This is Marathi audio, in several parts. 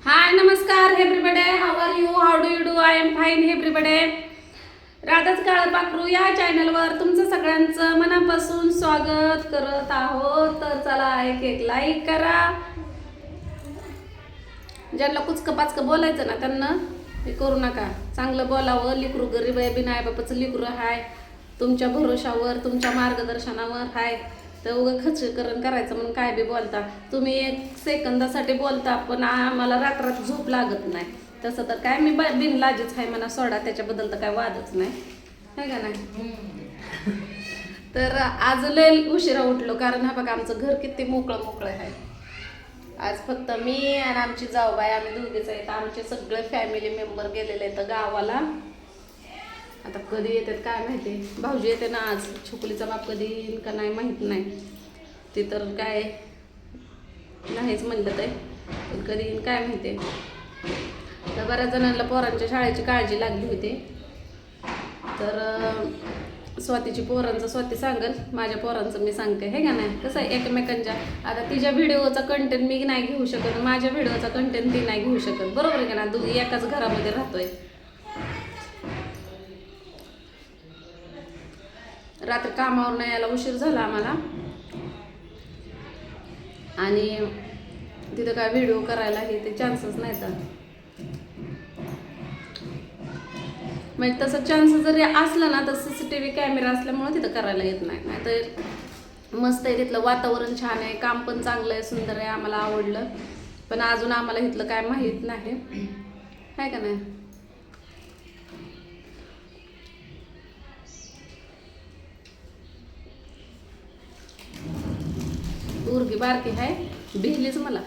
हाय नमस्कार everybody, how are you, how do you do? I am fine everybody. राधाच काळपाखरू या चॅनलवर तुमचं सगळ्यांचं मनापासून स्वागत करत आहोत. तर चला एक लाईक करा. ज्यांना कुचकं पाचकं बोलायचं ना त्यांना हे करू नका, चांगलं बोलावं. लिकरू गरीब आहे, बिना आई बापाचं लिकरू हाय, तुमच्या भरोशावर तुमच्या मार्गदर्शनावर हाय, तर उगं खचकरण करायचं म्हणून काय बी बोलता तुम्ही. 1 सेकंदासाठी बोलता पण आम्हाला रात्रात झोप लागत नाही. तसं तर काय मी बिनलाजीच आहे म्हणा, सोडा, त्याच्याबद्दल तर काय वादच नाही, है का नाही. तर आज लय उशिरा उठलो, कारण हा बघा आमचं घर किती मोकळं मोकळं आहे. आज फक्त मी आणि आमची जाऊबाई, आम्ही दोघीच आहेत. आमचे सगळे फॅमिली मेंबर गेलेले आहेत गावाला. आता कधी येतात काय माहिती. भाऊजी येते ना आज. छोकलीचा बाप कधी येईल का नाही माहीत नाही. ते तर काय नाहीच म्हणलं ते, पण कधी येईल काय माहिती. तर बऱ्याच जणांना पोरांच्या शाळेची काळजी लागली होती. तर स्वातीची पोरांचं स्वाती सांगेल, माझ्या पोरांचं मी सांगते, हे का नाही. कसं आहे एकमेकांच्या, आता तिच्या व्हिडिओचा कंटेंट मी नाही घेऊ शकत, माझ्या व्हिडिओचा कंटेंट ती नाही घेऊ शकत, बरोबर आहे का ना. दोघी एकाच घरामध्ये राहतोय. रात्री कामावर नाही यायला उशीर झाला आम्हाला, आणि तिथं काय व्हिडिओ करायला हे ते चान्सच नाही. तर म्हणजे तसं चान्स जरी असला ना तर CCTV कॅमेरा असल्यामुळे तिथं करायला येत नाही. नाहीतर मस्त आहे, तिथलं वातावरण छान आहे, काम पण चांगलं आहे, सुंदर आहे, आम्हाला आवडलं. पण अजून आम्हाला इथलं काय माहीत नाही, आहे का नाही. पोरगी बारकी आहे, भिलीच मला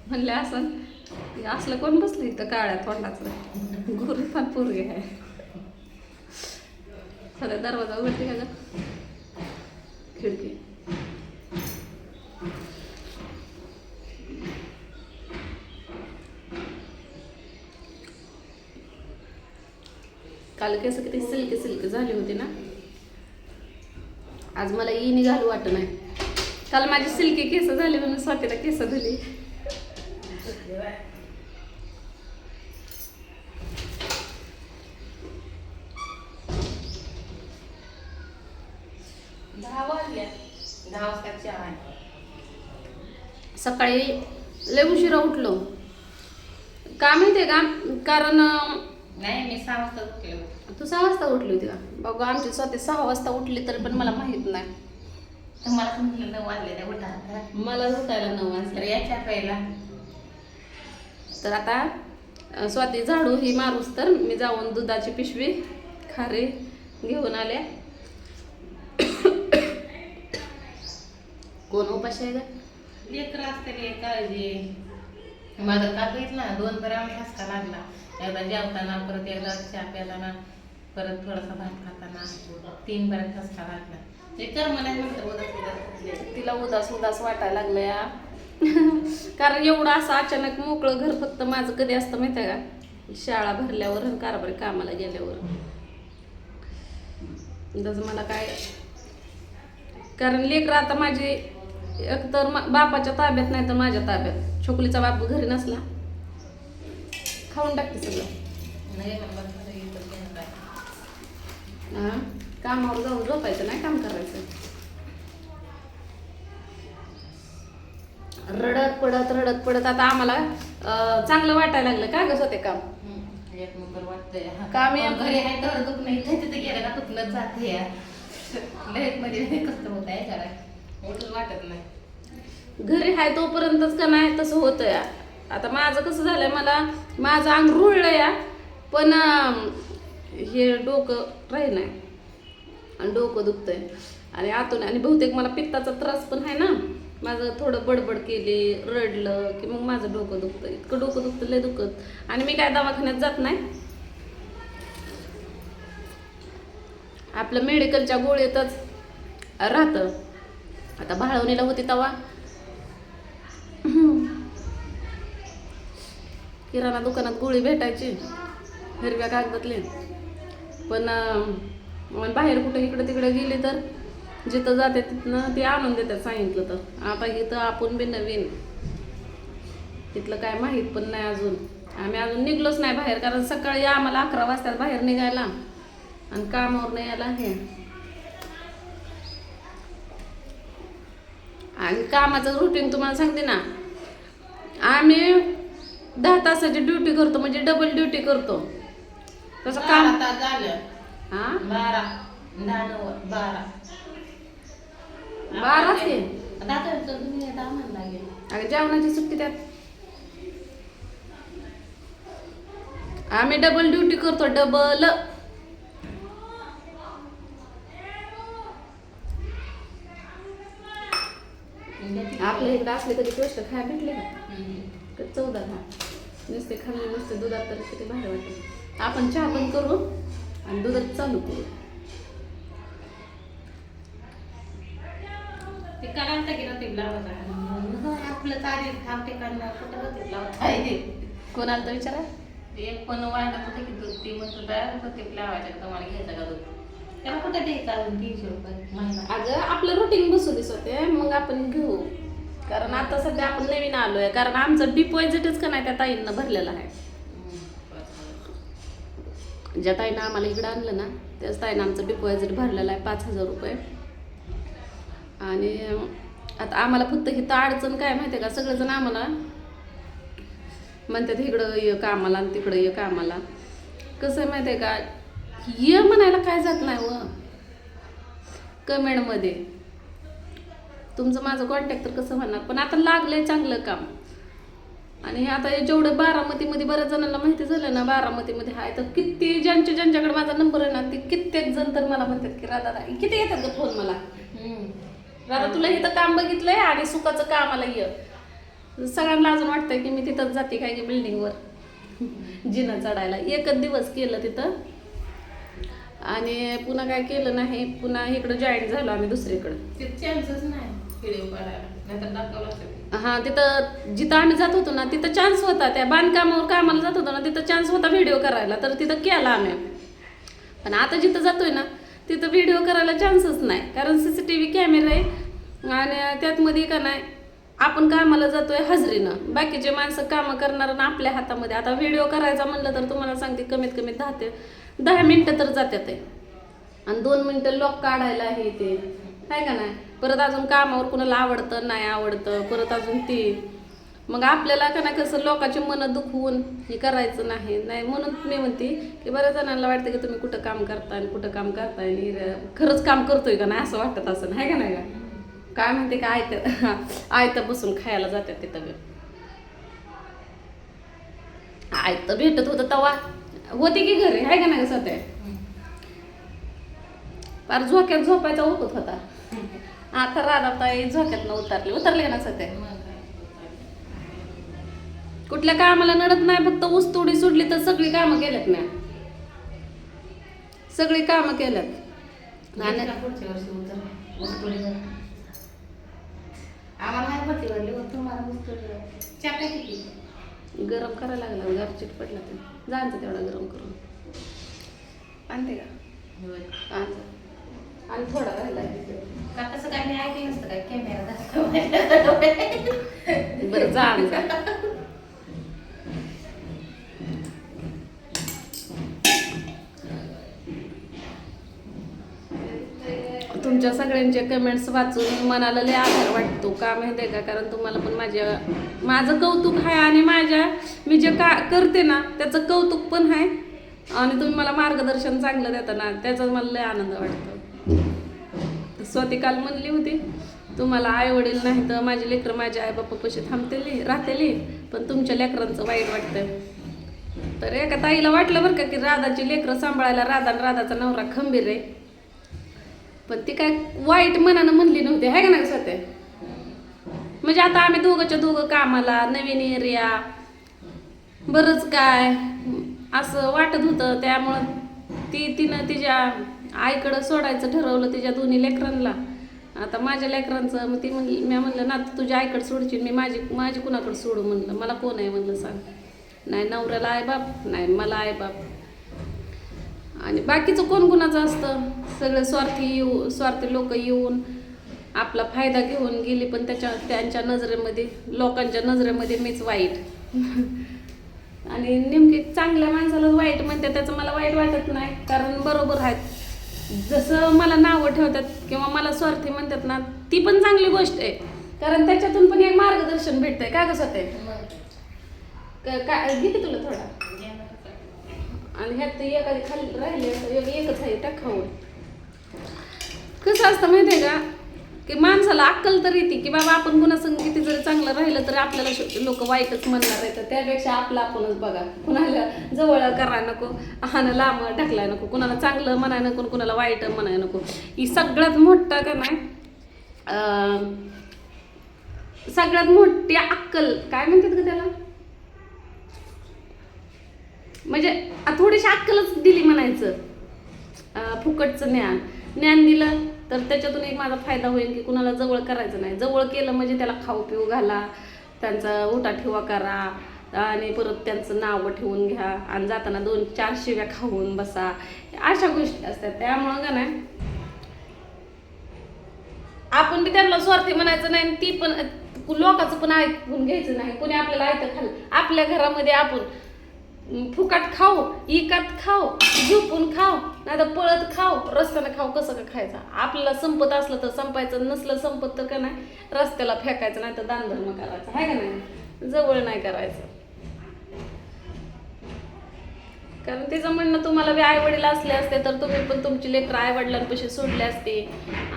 म्हणले असलं कोण बसलं इथं काळ्या तोंडाचं. गोरी पण पोरगी आहे. सगळ्या दरवाजा उघडते का ग, खिडकी. काल केस किती सिल्की सिल्की झाली होती ना, आज मला इनी घालू वाटत नाही. काल माझी सिल्की केस झाली म्हणून स्वातीला केस दिली. सकाळी लय उशिरा उठलो, का माहितीये का, कारण नाही मी 6 वाजता उठले. तू 6 वाजता उठली होती का? बघा आमची स्वतः 6 वाजता उठली तरी पण मला माहित नाही. तुम्हाला म्हटलं 9 वाजले नाही उठा, मला उठायला 9 वाजता. तर याच्या पहिला. तर आता स्वाती झाडू ही मारूस तर मी जाऊन दुधाची पिशवी खारी घेऊन आले. कोण उपाशी आहे का? लेकर असते रे काळजी. माझं का घेतला 2 बराम ठसका लागला. एकदा जेवताना, परत एकदा चहा प्यायला, परत थोडासा भात खाताना 3 बरा ठसका लागला. ते कर मला म्हणतं उदास तिला उदास उदास वाटायला लागलं या. कारण एवढं असं अचानक मोकळं घर फक्त माझं कधी असतं माहिती आहे का, शाळा भरल्यावर आणि कारभारी कामाला गेल्यावर. तसं मला काय, कारण लेकर आता माझी एकतर बापाच्या ताब्यात नाही तर माझ्या ताब्यात. छोकलीचा बाप घरी नसला खाऊन टाकते सगळं. हा, कामावर जाऊन झोपायचं नाही, काम करायचं. रडत पडत आता आम्हाला चांगलं वाटायला लागलं. काय कसं होते काम, एक नंबर वाटतंय. काम घरी आहे तर दुख नाही, तिथे गेलं ना दुखणं जाते. लहर मध्ये कसं होत आहे जरा उठून वाटत नाही. घरी आहे तोपर्यंतच का नाही तसं होतं या. आता माझं कसं झालंय, मला माझं अंग रुळलं या, पण हे डोकं राही नाही आणि डोकं दुखतंय आणि आतून. आणि बहुतेक मला पित्ताचा त्रास पण आहे ना. माझं थोडं बडबड केली, रडलं की मग माझं डोकं दुखतं. इतकं डोकं दुखतं, लय दुखत. आणि मी काय दवाखान्यात जात नाही, आपलं मेडिकलच्या गोळीतच राहतं. आता भाळवणीला होती तेव्हा किराणा दुकानात गोळी भेटायची हिरव्या कागदातली. पण बाहेर कुठे इकडे तिकडे गेली तर जिथं जाते तिथनं ते आणून देतात सांगितलं तर. आता इथं आपण बी नवीन तिथलं काय माहीत पण नाही अजून. आम्ही अजून निघलोच नाही बाहेर, कारण सकाळी आम्हाला 11 वाजतात बाहेर निघायला आणि कामावर नाही यायला हे. आणि कामाचं रुटीन तुम्हाला सांगते ना, आम्ही 10 तासाची ड्युटी करतो, म्हणजे डबल ड्युटी करतो. तसं काम 12 तास झालं. हा 12 10 9 12 12 ते दाखवतो तुम्ही आता आम्हाला लागेल. अगं जेवणाची सुट्टी त्यात. आम्ही डबल ड्युटी करतो, डबल. आपल्या इकडे असले तरी गोष्ट खायला भेटले का? चौदा खा नुसते खाल्ले, नुसते दुधात तर किती भारी वाटते. आपण चहा पण करू आणि दुधात चालू करू. ते करायला की रतीब लावायचा आपलं तारीख थांब ठिकाणं कुठं रतीब लावता आहे. कोणाला तर विचारा. एक पण वाढत होतं की दूध ती म्हणतो तयार रतीब लावायचं तुम्हाला घ्यायचं का दूध. त्याला कुठं द्यायचं अजून 300 रुपये महिना. अगं आपलं रुटीन बसू होते, मग आपण घेऊ. कारण आता सध्या आपण नवीन आलोय, कारण आमचं डिपॉझिटच का नाही त्या ताईंना भरलेलं आहे. ज्या ताईनं आम्हाला इकडं आणलं ना, त्याच ताईनं आमचं डिपॉझिट भरलेलं आहे 5000 रुपये. आणि आता आम्हाला फक्त हिथं अडचण काय माहिती आहे का, सगळेजण आम्हाला म्हणतात इकडं ये कामाला आणि तिकडं ये कामाला. कसं आहे माहिती आहे का, ये म्हणायला काय जात नाही व कमेंटमध्ये. तुमचं माझं कॉन्टॅक्ट तर कसं म्हणणार, पण आता लागलंय चांगलं काम. आणि हे आता जेवढं बारामतीमध्ये बऱ्याच जणांना माहिती झालं ना, बारामतीमध्ये आहे तर किती ज्यांच्याकडे माझा नंबर आहे ना, ते कित्येक जण तर मला म्हणतात की राधा किती येतात ग फोन मला, राधा तुला इथं काम बघितलंय आणि सुखाचं कामाला ये. सगळ्यांना अजून वाटतंय की मी तिथंच जाते काय की बिल्डिंगवर जिना चढायला. एकच दिवस केलं तिथं आणि पुन्हा काय केलं नाही. पुन्हा इकडं जॉईन झालो आम्ही दुसरीकडं. ते चान्सच नाही व्हिडिओ काढायला, नाहीतर दाखवलं असतं. हा तिथं जिथं आम्ही जात होतो ना तिथं चान्स होता, त्या बांधकामावर कामाला जात होतो ना तिथं चान्स होता व्हिडिओ करायला, तर तिथं केला आम्ही. पण आता जिथं जातोय ना तिथं व्हिडिओ करायला चान्सच नाही, कारण CCTV कॅमेरा आहे आणि त्यातमध्ये का नाही आपण कामाला जातोय हजरीनं. बाकीचे माणसं कामं करणार ना आपल्या हातामध्ये. आता व्हिडिओ करायचा म्हणलं तर तुम्हाला सांगते कमीत कमी 10 मिनिटं तर जातात आहे. आणि 2 मिनिटं लॉक काढायला हे ते काय का नाही. परत अजून कामावर कुणाला आवडतं नाही आवडतं, परत अजून ते मग आपल्याला का नाही कसं लोकांची मनं दुखवून हे करायचं नाही. म्हणून मी म्हणते की बऱ्याच जणांना वाटतं की तुम्ही कुठं काम करताय आणि कुठं काम करताय आणि खरंच काम करतोय का नाही असं वाटत असं नाही का नाही का. काय म्हणते का आयतं बसून खायला जातात तिथं. आयतं भेटत होतं तवा होते की घरी आहे का नाही सध्या. फार झोक्यात झोपायचा होत होता. आता राधाताई झोक्यात उतरले ना सध्या. कुठल्या कामाला नडत नाही, फक्त ऊस तोडी सोडली तर सगळी कामं केल्यात मी. सगळी कामं केल्यात. पुढच्या वर्षी उतर आम्हाला नाही भरती भरली तुम्हाला चहा किती गरम करायला लागला, गारचीट पडला ते जायचं तेवढा गरम करून आणते का. आणि थोडा राहिला का तसं काय नाही ऐकलं नसतं काय कॅमेरा बरं जा. तुमच्या सगळ्यांचे कमेंट्स वाचून मनाला लय आधार वाटतो. का माहिती आहे का, कारण तुम्हाला पण माझं कौतुक आहे आणि मी जे करते ना त्याचं कौतुक पण आहे आणि तुम्ही मला मार्गदर्शन चांगलं देता ना त्याचा मला लय आनंद वाटतो. स्वती काल म्हणली होती तुम्हाला आई वडील नाही तर माझे लेकरं माझ्या आई बाप्पापाशी राहतेली, पण तुमच्या लेकरांचं वाईट वाटतंय. तर एका ताईला वाटलं बरं का की राधाची लेकरं सांभाळायला राधाचा नवरा खंबीर आहे, पण ती काय वाईट मनानं म्हणली नव्हती आहे का नाही स्वतः. म्हणजे आता आम्ही दोघं कामाला नवीन एरिया बरंच काय असं वाटत होतं. त्यामुळं तिनं तिच्या आईकडं सोडायचं ठरवलं तिच्या दोन्ही लेकरांना. आता माझ्या लेकरांचं मग ती म्हणली, मी म्हणलं ना तुझ्या आईकडे सोडशील, मी माझी कुणाकडे सोडू म्हणलं, मला कोण आहे म्हणलं सांग. नाही नवऱ्याला आई बाप नाही मला आई बाप. आणि बाकीचं कोण कुणाचं असतं, सगळे स्वार्थी लोक येऊन आपला फायदा घेऊन गेली, पण त्यांच्या नजरेमध्ये, लोकांच्या नजरेमध्ये मीच वाईट. आणि नेमकी चांगल्या माणसाला वाईट म्हणते त्याचं मला वाईट वाटत नाही, कारण बरोबर आहेत. जसं मला नावं ठेवतात किंवा मला स्वार्थी म्हणतात ना, ती पण चांगली गोष्ट आहे, कारण त्याच्यातून पण एक मार्गदर्शन भेटतंय. काय कसं ते काय घेते तुला थोडा, आणि ह्यात एखादी खाली राहिले एकच आहे त्या खाऊन. कसं असतं माहिती आहे का, की माणसाला अक्कल तर येते की बाबा आपण कुणासंग किती जरी चांगलं राहिलं तरी आपल्याला लोक वाईटच म्हणणार आहे. तर त्यापेक्षा आपलं आपणच बघा, कुणाला जवळ करा नको, हानं लांब ढकलाय नको, कुणाला चांगलं म्हणाय नको, कुणाला वाईट म्हणाय नको. ही सगळ्यात मोठा का नाही, सगळ्यात मोठी अक्कल काय म्हणतात का त्याला, म्हणजे थोडीशी अक्कलच दिली म्हणायचं. फुकटचं ज्ञान दिलं तर त्याच्यातून एक माझा फायदा होईल की कुणाला जवळ करायचं नाही. जवळ केलं म्हणजे त्याला खाऊ पिऊ घाला, त्यांचा उठा ठेवा करा, आणि परत त्यांचं नाव ठेवून घ्या, आणि जाताना 2-4 शिव्या खाऊन बसा, अशा गोष्टी असतात. त्यामुळं का नाही आपण बी त्यांना स्वार्थी म्हणायचं नाही, ती पण लोकांचं पण ऐकून घ्यायचं नाही. कोणी आपल्याला ऐकत खाल्लं, आपल्या घरामध्ये आपण फुकाट खाऊ, इकात खाऊ, झोपून खाऊ, नाही तर पळत खाऊ, रस्त्याने खाऊ, कसं का खायचं. आपल्याला संपत असलं तर संपायचं, नसलं संपत तर का नाही रस्त्याला फेकायचं, नाही तर दानधर्म करायचा, आहे का नाही, जवळ नाही करायचं. कारण तिचं म्हणणं तुम्हाला बी आई वडील असले असते तर तुम्ही पण तुमची लेकरं आई वडिलांपाशी सोडले असते,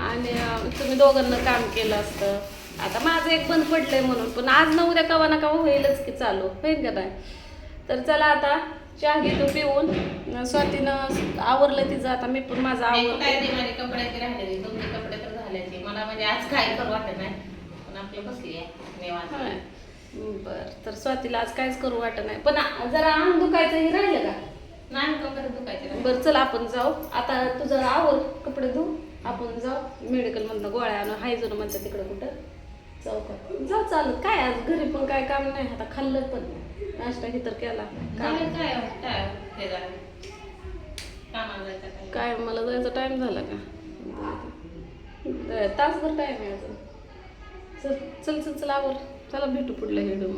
आणि तुम्ही दोघांना काम केलं असतं. आता माझं एक बंद पडलंय म्हणून, पण आज न उद्या कवा ना कवा होईलच की चालू, होईल का नाही. तर चला आता चहा घेतो पिऊन. स्वातीनं आवरलं तिचं, आता मी पण माझं आवरलं. काय ते माझे कपड्याचे राहिलेले, तुमचे कपडे तर झाल्याचे. मला म्हणजे आज काय करू वाटत नाही, पण आपलं बसली आहे निवांत. बर, तर स्वातीला आज काहीच करू वाटत नाही, पण जरा अंग दुखायचं हे राहिलं का नाही, कपडे दुखायचे. बरं चला आपण जाऊ. आता तुझं आवर, कपडे धु, आपण जाऊ मेडिकल मधनं गोळ्या आणू. हायजोन म्हणतात तिकडं कुठं जाऊ का, जाऊ चालत. काय आज घरी पण काय काम नाही, आता खाल्लं पण नाश्ता ही तर केला. काय मला जायचा टाइम झाला का, तासभर टाइम आहे अजून. चल चल चल चल आवर, चला भेटू पुढल्या व्हिडिओ मध्ये.